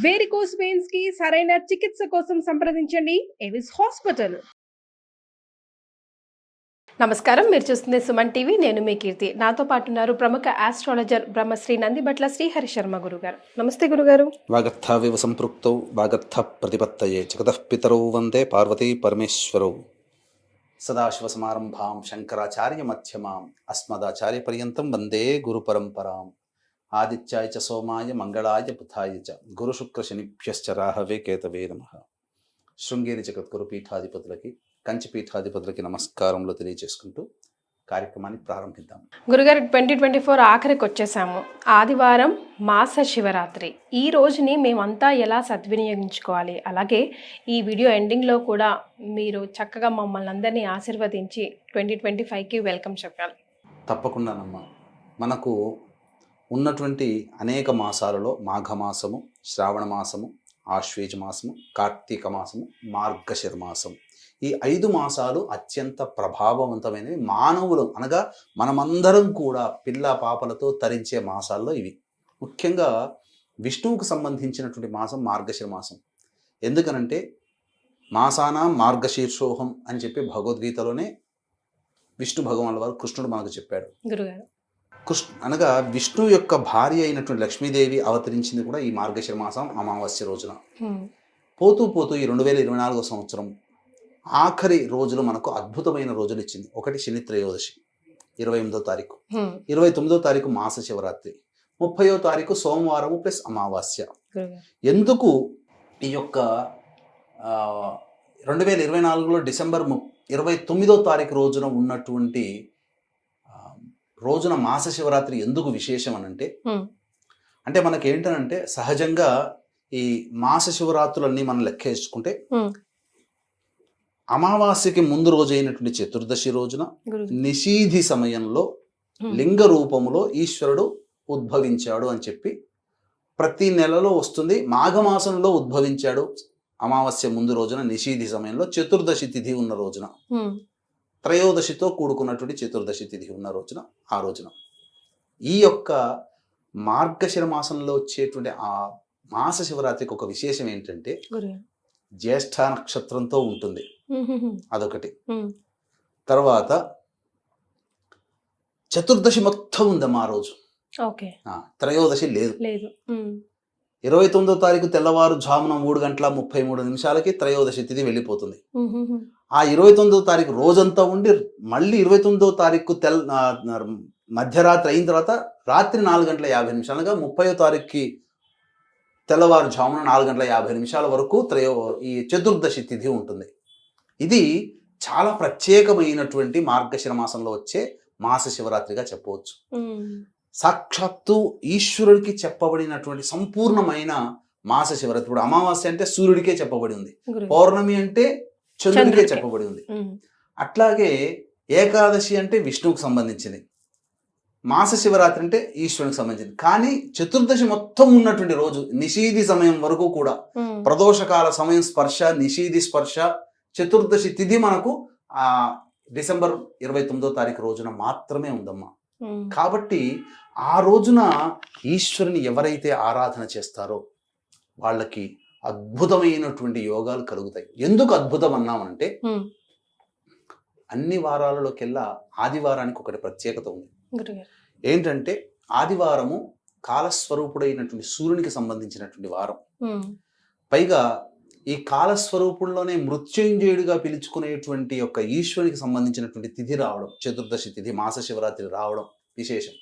Varicose veins కి సరైన చికిత్స కోసం సంప్రదించండి ఎవిస్ హాస్పిటల్. నమస్కారం, మీరు చూస్తుంది సుమన్ టీవీ. నేను మీ కీర్తి. నాతో పాటు ఉన్నారు ప్రముఖ ఆస్ట్రాలజర్ బ్రహ్మశ్రీ నందిబట్ల శ్రీహరి శర్మ గురుగారు. నమస్తే గురుగారు. వాగర్థావివ సంపృక్తౌ వాగర్థ ప్రతిపత్తయే జగతః పితరౌ వందే పార్వతీ పరమేశ్వరౌ. సదాశివసమారంభాం శంకరాచార్య మధ్యమాం అస్మదాచార్య పర్యంతం వందే గురు పరంపరాం. ఆదిత్యాయ చ సోమాయ మంగళాయ బుధాయ చ గురు శుక్ర శనిభ్యశ్చ రాహవే కేతవే నమః. శృంగేరి జగద్గురు పీఠాధిపతులకి, కంచి పీఠాధిపతులకి నమస్కారములు తెలియజేసుకుంటూ కార్యక్రమాన్ని ప్రారంభిద్దాం. గురుగారు, 2024 ఆఖరికి వచ్చేసాము. ఆదివారం మాస శివరాత్రి. ఈ రోజుని మేమంతా ఎలా సద్వినియోగించుకోవాలి, అలాగే ఈ వీడియో ఎండింగ్లో కూడా మీరు చక్కగా మమ్మల్ని అందరినీ ఆశీర్వదించి 2025కి వెల్కమ్ చెప్పాలి. తప్పకుండానమ్మా. మనకు ఉన్నటువంటి అనేక మాసాలలో మాఘమాసము, శ్రావణ మాసము, ఆశ్వేజ మాసము, కార్తీక మాసము, మార్గశిర మాసం, ఈ 5 మాసాలు అత్యంత ప్రభావవంతమైనవి. మానవులు అనగా మనమందరం కూడా పిల్ల పాపలతో తరించే మాసాల్లో ఇవి. ముఖ్యంగా విష్ణువుకు సంబంధించినటువంటి మాసం మార్గశిర మాసం. ఎందుకనంటే మాసానాం మార్గశీర్షోహం అని చెప్పి భగవద్గీతలోనే విష్ణు భగవానుల వారు కృష్ణుడు మనకు చెప్పాడు. గురుగారు, అనగా విష్ణు యొక్క భార్య అయినటువంటి లక్ష్మీదేవి అవతరించింది కూడా ఈ మార్గశిర మాసం అమావాస్య రోజున. పోతూ పోతూ ఈ 2024 సంవత్సరం ఆఖరి రోజులు మనకు అద్భుతమైన రోజులు ఇచ్చింది. ఒకటి శని త్రయోదశి 28వ తారీఖు, 29వ తారీఖు మాస శివరాత్రి, 30వ తారీఖు సోమవారము ప్లస్ అమావాస్య. ఎందుకు ఈ యొక్క 2024లో డిసెంబర్ 29వ తారీఖు రోజున ఉన్నటువంటి రోజున మాస శివరాత్రి ఎందుకు విశేషం అనంటే, అంటే మనకి ఏంటనంటే సహజంగా ఈ మాస శివరాత్రులన్నీ మనం లెక్కేసుకుంటే అమావాస్యకి ముందు రోజు అయినటువంటి చతుర్దశి రోజున నిషీధి సమయంలో లింగ రూపములో ఈశ్వరుడు ఉద్భవించాడు అని చెప్పి ప్రతి నెలలో వస్తుంది. మాఘమాసంలో ఉద్భవించాడు అమావాస్య ముందు రోజున, నిషీధి సమయంలో, చతుర్దశి తిథి ఉన్న రోజున, త్రయోదశితో కూడుకున్నటువంటి చతుర్దశి తిథి ఉన్న రోజున, ఆ రోజున ఈ యొక్క మార్గశిర మాసంలో వచ్చేటువంటి ఆ మాస శివరాత్రికి ఒక విశేషం ఏంటంటే జ్యేష్ఠ నక్షత్రంతో ఉంటుంది, అదొకటి. తర్వాత చతుర్దశి మొత్తం ఉందమ్మా ఆ రోజు, త్రయోదశి లేదు. 29వ తారీఖు తెల్లవారు జామున 3:33 త్రయోదశి తిథి వెళ్ళిపోతుంది. ఆ 29వ తారీఖు రోజంతా ఉండి మళ్ళీ 29వ తారీఖు మధ్యరాత్రి అయిన తర్వాత రాత్రి 4:50 30వ తారీఖుకి తెల్లవారు జామున 4:50 వరకు ఈ చతుర్దశి తిథి ఉంటుంది. ఇది చాలా ప్రత్యేకమైనటువంటి మార్గశిర మాసంలో వచ్చే మాస శివరాత్రిగా చెప్పవచ్చు. సాక్షాత్తు ఈశ్వరుడికి చెప్పబడినటువంటి సంపూర్ణమైన మాస శివరాత్రి. ఇప్పుడు అమావాస్య అంటే సూర్యుడికే చెప్పబడి ఉంది, పౌర్ణమి అంటే చంద్రుడికే చెప్పబడి ఉంది. అట్లాగే ఏకాదశి అంటే విష్ణువుకు సంబంధించింది, మాస శివరాత్రి అంటే ఈశ్వరునికి సంబంధించింది. కానీ చతుర్దశి మొత్తం ఉన్నటువంటి రోజు నిషీధి సమయం వరకు కూడా, ప్రదోషకాల సమయం స్పర్శ, నిషీధి స్పర్శ, చతుర్దశి తిథి మనకు ఆ డిసెంబర్ 29వ తారీఖు రోజున మాత్రమే ఉందమ్మా. కాబట్టి ఆ రోజున ఈశ్వరుని ఎవరైతే ఆరాధన చేస్తారో వాళ్ళకి అద్భుతమైనటువంటి యోగాలు కలుగుతాయి. ఎందుకు అద్భుతం అన్నామంటే, అన్ని వారాలలోకెల్లా ఆదివారానికి ఒకటి ప్రత్యేకత ఉంది. ఏంటంటే ఆదివారము కాలస్వరూపుడైనటువంటి సూర్యునికి సంబంధించినటువంటి వారం. పైగా ఈ కాలస్వరూపుల్లోనే మృత్యుంజయుడిగా పిలుచుకునేటువంటి యొక్క ఈశ్వరునికి సంబంధించినటువంటి తిథి రావడం, చతుర్దశి తిథి మాస శివరాత్రి రావడం విశేషం.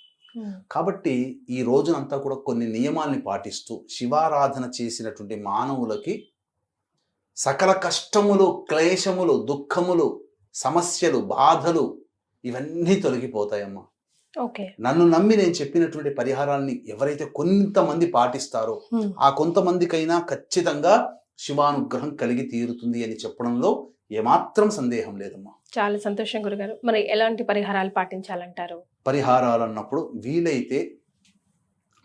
కాబట్టి ఈ రోజునంతా కూడా కొన్ని నియమాల్ని పాటిస్తూ శివారాధన చేసినటువంటి మానవులకి సకల కష్టములు, క్లేశములు, దుఃఖములు, సమస్యలు, బాధలు ఇవన్నీ తొలగిపోతాయమ్మా. నన్ను నమ్మి నేను చెప్పినటువంటి పరిహారాల్ని ఎవరైతే కొంతమంది పాటిస్తారో ఆ కొంతమందికైనా ఖచ్చితంగా శివానుగ్రహం కలిగి తీరుతుంది అని చెప్పడంలో ఏమాత్రం సందేహం లేదమ్మా. చాలా సంతోషం గురుగారు. మరి ఎలాంటి పరిహారాలు పాటించాలంటారు? పరిహారాలు అన్నప్పుడు వీలైతే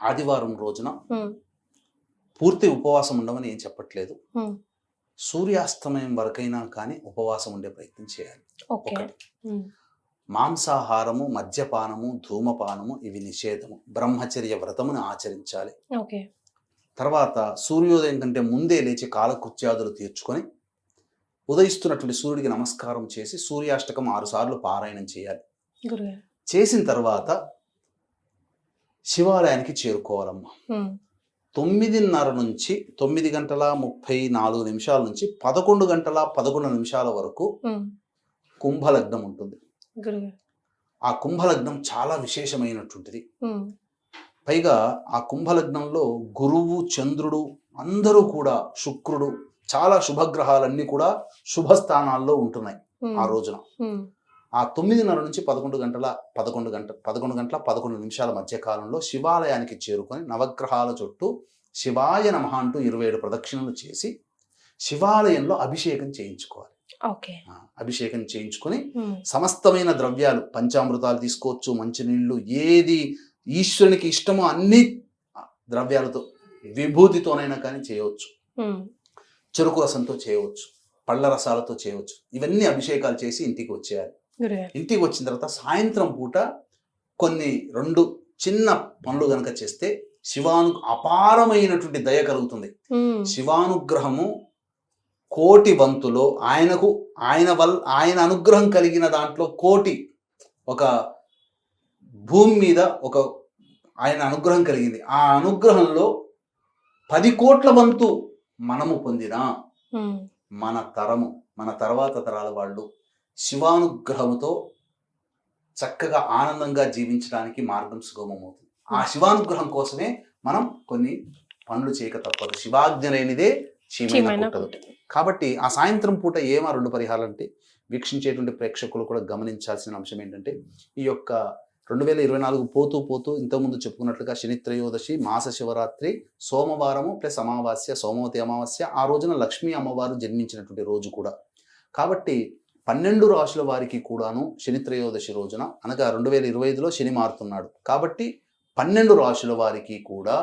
ఆదివారం రోజున పూర్తి ఉపవాసం ఉండమని ఏం చెప్పట్లేదు, సూర్యాస్తమయం వరకైనా కానీ ఉపవాసం ఉండే ప్రయత్నం చేయాలి. ఒకటి, మాంసాహారము, మద్యపానము, ధూమపానము ఇవి నిషేధము. బ్రహ్మచర్య వ్రతమును ఆచరించాలి. తర్వాత సూర్యోదయం కంటే ముందే లేచి కాలకృత్యాదులు తీర్చుకొని ఉదయిస్తున్నటువంటి సూర్యుడికి నమస్కారం చేసి సూర్యాష్టకం 6 సార్లు పారాయణం చేయాలి. చేసిన తర్వాత శివాలయానికి చేరుకోవాలమ్మా. 9:30 నుంచి 9:34 నుంచి 11:11 వరకు కుంభలగ్నం ఉంటుంది. ఆ కుంభలగ్నం చాలా విశేషమైనటువంటిది. పైగా ఆ కుంభలగ్నంలో గురువు, చంద్రుడు అందరూ కూడా, శుక్రుడు, చాలా శుభగ్రహాలన్నీ కూడా శుభస్థానాల్లో ఉంటున్నాయి ఆ రోజున. ఆ 9:30 నుంచి 11:11 మధ్య కాలంలో శివాలయానికి చేరుకొని నవగ్రహాల చుట్టూ శివాయ నమః అంటూ 27 ప్రదక్షిణలు చేసి శివాలయంలో అభిషేకం చేయించుకోవాలి. అభిషేకం చేయించుకొని సమస్తమైన ద్రవ్యాలు, పంచామృతాలు తీసుకోవచ్చు, మంచినీళ్ళు, ఏది ఈశ్వరునికి ఇష్టమో అన్ని ద్రవ్యాలతో, విభూతితోనైనా కానీ చేయవచ్చు, చెరుకు రసంతో చేయవచ్చు, పళ్ళ రసాలతో చేయవచ్చు. ఇవన్నీ అభిషేకాలు చేసి ఇంటికి వచ్చేయాలి. ఇంటికి వచ్చిన తర్వాత సాయంత్రం పూట కొన్ని 2 చిన్న పనులు గనక చేస్తే అపారమైనటువంటి దయ కలుగుతుంది. శివానుగ్రహము కోటి వంతులో ఆయన అనుగ్రహం కలిగిన దాంట్లో కోటి, ఒక భూమి మీద ఒక ఆయన అనుగ్రహం కలిగింది. ఆ అనుగ్రహంలో 10 కోట్ల వంతు మనము పొందినా మన తర్వాత తరాల వాళ్ళు శివానుగ్రహంతో చక్కగా ఆనందంగా జీవించడానికి మార్గం సుగమమవుతుంది. ఆ శివానుగ్రహం కోసమే మనం కొన్ని పనులు చేయక తప్పదు. శివాజ్ఞ లేనిదే చీమైనా కుట్టదు. కాబట్టి ఆ సాయంత్రం పూట 2 పరిహారాలు అంటే వీక్షించేటువంటి ప్రేక్షకులు కూడా గమనించాల్సిన అంశం ఏంటంటే, ఈ యొక్క 2024 పోతూ ఇంతకుముందు చెప్పుకున్నట్లుగా శని త్రయోదశి, మాస శివరాత్రి, సోమవారము ప్లస్ అమావాస్య, సోమవతి అమావాస్య, ఆ రోజున లక్ష్మీ అమ్మవారు జన్మించినటువంటి రోజు కూడా. కాబట్టి 12 రాశుల వారికి కూడాను శని త్రయోదశి రోజున, అనగా 2025లో శని మారుతున్నాడు కాబట్టి 12 రాశుల వారికి కూడా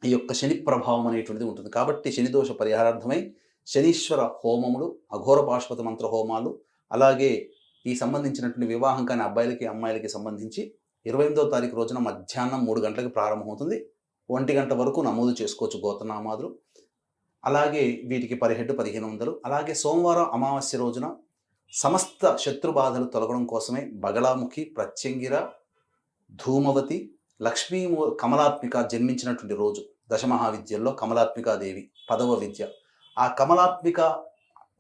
ఈ యొక్క శని ప్రభావం అనేటువంటిది ఉంటుంది. కాబట్టి శని దోష పరిహారార్థమై శనీశ్వర హోమములు, అఘోర పాశుపత మంత్ర హోమాలు, అలాగే ఈ సంబంధించినటువంటి వివాహం కాని అబ్బాయిలకి అమ్మాయిలకి సంబంధించి 28వ తారీఖు రోజున మధ్యాహ్నం 3 గంటలకు ప్రారంభమవుతుంది. 1 గంట వరకు నమోదు చేసుకోవచ్చు గోత్రనామాదులు. అలాగే వీటికి పర్ హెడ్ 1500. అలాగే సోమవారం అమావాస్య రోజున సమస్త శత్రుబాధలు తొలగడం కోసమే బగళాముఖి, ప్రత్యంగిర, ధూమవతి, లక్ష్మీ కమలాత్మిక జన్మించినటువంటి రోజు. దశమహావిద్యల్లో కమలాత్మికాదేవి 10వ విద్య. ఆ కమలాత్మిక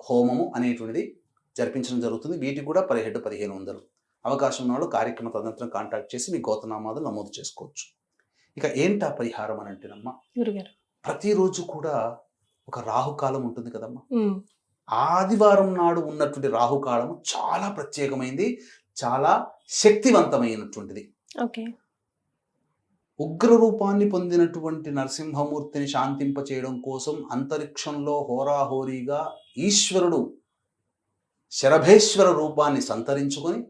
హోమము అనేటువంటిది జరిపించడం జరుగుతుంది. వీటికి కూడా పర్ హెడ్ 1500. అవకాశం ఉన్న వాళ్ళు కార్యక్రమ తదనంతరం కాంటాక్ట్ చేసి మీ గోత్రనామాలు నమోదు చేసుకోవచ్చు. ఇక ఏంటా పరిహారం అని అంటేనమ్మా, ప్రతిరోజు కూడా ఒక రాహుకాలం ఉంటుంది కదమ్మా. ఆదివారం నాడు ఉన్నటువంటి రాహుకాలము చాలా ప్రత్యేకమైంది, చాలా శక్తివంతమైనటువంటిది. ఉగ్ర రూపాన్ని పొందినటువంటి నరసింహమూర్తిని శాంతింప చేయడం కోసం అంతరిక్షంలో హోరాహోరీగా ఈశ్వరుడు శరభేశ్వర రూపాన్ని సంతరించుకొని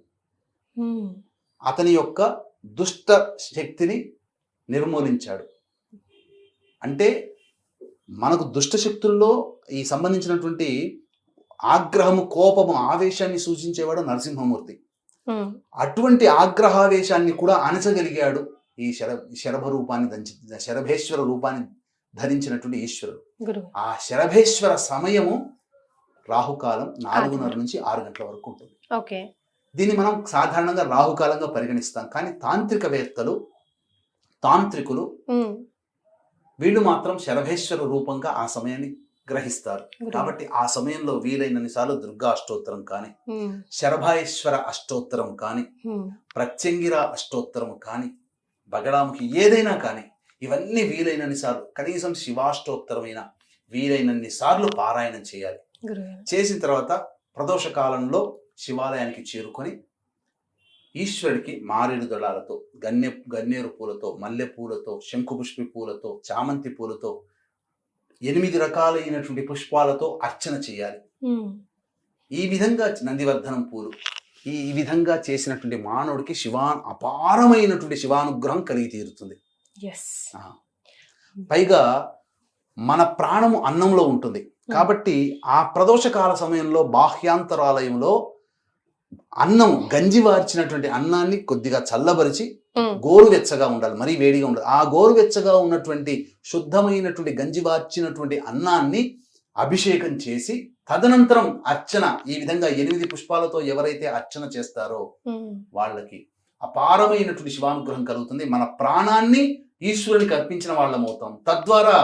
అతని యొక్క దుష్ట శక్తిని నిర్మూలించాడు. అంటే మనకు దుష్ట శక్తుల్లో ఈ సంబంధించినటువంటి ఆగ్రహము, కోపము, ఆవేశాన్ని సూచించేవాడు నరసింహమూర్తి. అటువంటి ఆగ్రహావేశాన్ని కూడా అణచగలిగాడు ఈ శరభ రూపాన్ని శరభేశ్వర రూపాన్ని ధరించినటువంటి ఈశ్వరుడు. ఆ శరభేశ్వర సమయము రాహుకాలం 4:30 నుంచి 6 గంటల వరకు ఉంటుంది. దీన్ని మనం సాధారణంగా రాహుకాలంగా పరిగణిస్తాం. కానీ తాంత్రికులు వీళ్ళు మాత్రం శరభేశ్వర రూపంగా ఆ సమయాన్ని గ్రహిస్తారు. కాబట్టి ఆ సమయంలో వీలైనన్నిసార్లు దుర్గా అష్టోత్తరం కానీ, శరభేశ్వర అష్టోత్తరం కానీ, ప్రత్యంగిర అష్టోత్తరం కానీ, బగళాముఖి ఏదైనా కానీ, ఇవన్నీ వీలైనన్ని సార్లు, కనీసం శివాష్టోత్తరమైన వీలైనన్ని సార్లు పారాయణం చేయాలి. చేసిన తర్వాత ప్రదోష కాలంలో శివాలయానికి చేరుకొని ఈశ్వరుడికి మారేడు దళాలతో, గన్నేరు పూలతో, మల్లె పూలతో, శంకుపుష్పి పూలతో, చామంతి పూలతో, 8 రకాలైనటువంటి పుష్పాలతో అర్చన చేయాలి. ఈ విధంగా నందివర్ధనం పూలు, ఈ విధంగా చేసినటువంటి మానవుడికి అపారమైనటువంటి శివానుగ్రహం కలిగి తీరుతుంది. పైగా మన ప్రాణము అన్నంలో ఉంటుంది కాబట్టి ఆ ప్రదోషకాల సమయంలో బాహ్యాంతరాలయంలో అన్నం, గంజి వార్చినటువంటి అన్నాన్ని కొద్దిగా చల్లబరిచి గోరువెచ్చగా ఉండాలి, మరీ వేడిగా ఉండాలి. ఆ గోరువెచ్చగా ఉన్నటువంటి శుద్ధమైనటువంటి గంజివార్చినటువంటి అన్నాన్ని అభిషేకం చేసి తదనంతరం అర్చన, ఈ విధంగా 8 పుష్పాలతో ఎవరైతే అర్చన చేస్తారో వాళ్ళకి అపారమైనటువంటి శివానుగ్రహం కలుగుతుంది. మన ప్రాణాన్ని ఈశ్వరునికి అర్పించిన వాళ్ళం అవుతాం. తద్వారా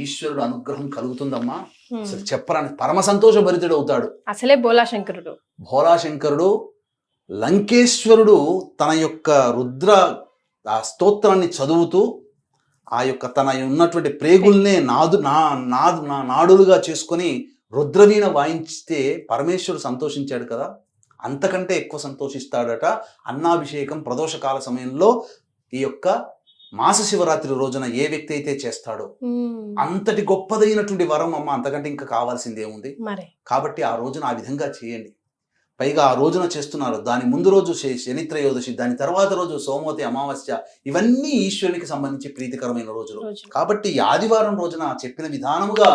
ఈశ్వరుడు అనుగ్రహం కలుగుతుందమ్మా. అసలు చెప్పరాని పరమ సంతోషభరితుడు అవుతాడు. అసలే భోలాశంకరుడు. భోలాశంకరుడు, లంకేశ్వరుడు తన యొక్క రుద్ర ఆ స్తోత్రాన్ని చదువుతూ ఆ యొక్క తన ఉన్నటువంటి ప్రేగుల్నే నాడులుగా చేసుకొని రుద్రవీణ వాయించితే పరమేశ్వరుడు సంతోషించాడు కదా, అంతకంటే ఎక్కువ సంతోషిస్తాడట అన్నాభిషేకం ప్రదోషకాల సమయంలో. ఈ యొక్క మాస శివరాత్రి రోజున ఏ వ్యక్తి అయితే చేస్తాడో అంతటి గొప్పదైనటువంటి వరం అమ్మ, అంతకంటే ఇంకా కావాల్సింది ఏముంది. కాబట్టి ఆ రోజున ఆ విధంగా చేయండి. పైగా ఆ రోజున చేస్తున్నారు, దాని ముందు రోజు శని త్రయోదశి, దాని తర్వాత రోజు సోమవతి అమావాస్య, ఇవన్నీ ఈశ్వరునికి సంబంధించి ప్రీతికరమైన రోజులు. కాబట్టి ఈ ఆదివారం రోజున చెప్పిన విధానముగా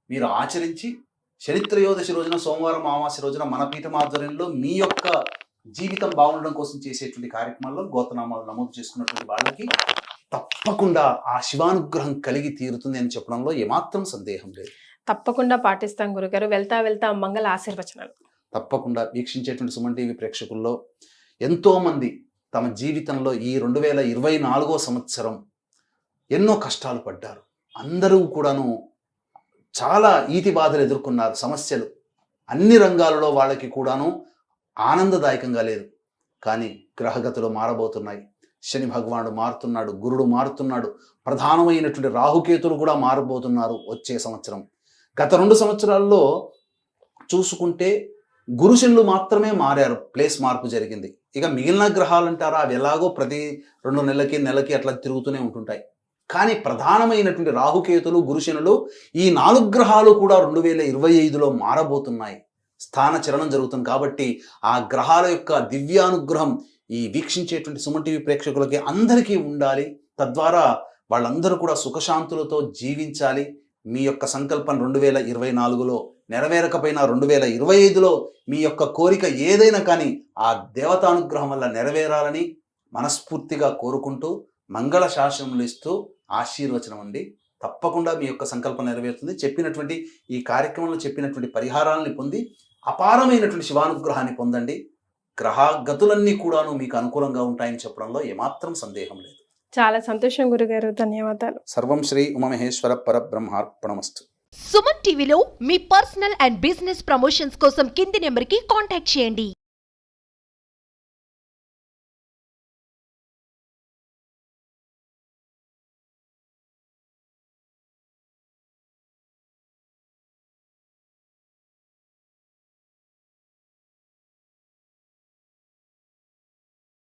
మీరు ఆచరించి శని త్రయోదశి రోజున, సోమవారం అమావాస్య రోజున మన పీఠం ఆధ్వర్యంలో మీ యొక్క జీవితం బాగుండడం కోసం చేసేటువంటి కార్యక్రమాల్లో గోత్రనామాలు నమోదు చేసుకున్నటువంటి వాళ్ళకి తప్పకుండా ఆ శివానుగ్రహం కలిగి తీరుతుంది అని చెప్పడంలో ఏమాత్రం సందేహం లేదు. తప్పకుండా పాటిస్తాం గురుగారు. వెళ్తా మంగళ ఆశీర్వచనాలు. తప్పకుండా వీక్షించేటువంటి సుమన్ టీవీ ప్రేక్షకుల్లో ఎంతో మంది తమ జీవితంలో ఈ 2024వ సంవత్సరం ఎన్నో కష్టాలు పడ్డారు. అందరూ కూడాను చాలా ఈతి బాధలు ఎదుర్కొన్నారు, సమస్యలు అన్ని రంగాలలో వాళ్ళకి కూడాను ఆనందదాయకంగా లేదు. కానీ గ్రహగతులు మారబోతున్నాయి. శని భగవానుడు మారుతున్నాడు, గురుడు మారుతున్నాడు, ప్రధానమైనటువంటి రాహుకేతులు కూడా మారబోతున్నారు వచ్చే సంవత్సరం. గత 2 సంవత్సరాల్లో చూసుకుంటే గురుశనులు మాత్రమే మారారు, ప్లేస్ మార్పు జరిగింది. ఇక మిగిలిన గ్రహాలు అంటారా, అవి ఎలాగో ప్రతి 2 నెలకి అట్లా తిరుగుతూనే ఉంటుంటాయి. కానీ ప్రధానమైనటువంటి రాహుకేతులు, గురుశనులు, ఈ 4 గ్రహాలు కూడా 2025లో మారబోతున్నాయి. స్థాన చలనం జరుగుతుంది. కాబట్టి ఆ గ్రహాల యొక్క దివ్యానుగ్రహం ఈ వీక్షించేటువంటి సుమన్ టీవీ ప్రేక్షకులకి అందరికీ ఉండాలి. తద్వారా వాళ్ళందరూ కూడా సుఖశాంతులతో జీవించాలి. మీ యొక్క సంకల్పం 2024లో నెరవేరకపోయినా 2025లో మీ యొక్క కోరిక ఏదైనా కానీ ఆ దేవతానుగ్రహం వల్ల నెరవేరాలని మనస్ఫూర్తిగా కోరుకుంటూ మంగళ శాసనములు ఇస్తూ ఆశీర్వచనం అండి. తప్పకుండా మీ యొక్క సంకల్పం నెరవేరుతుంది. చెప్పినటువంటి ఈ కార్యక్రమంలో చెప్పినటువంటి పరిహారాలని పొంది అపారమైనటువంటి శివానుగ్రహాన్ని పొందండి. గ్రహగతులన్నీ కూడాను మీకు అనుకూలంగా ఉంటాయని చెప్పడంలో ఏమాత్రం సందేహం లేదు. చాలా సంతోషం గురుగారు, ధన్యవాదాలు. సర్వం శ్రీ ఉమామహేశ్వర పరబ్రహ్మార్పణమస్తు. సుమన్ టీవీలో మీ పర్సనల్ అండ్ బిజినెస్ ప్రమోషన్స్ కోసం కింది నెంబర్కి కాంటాక్ట్ చేయండి.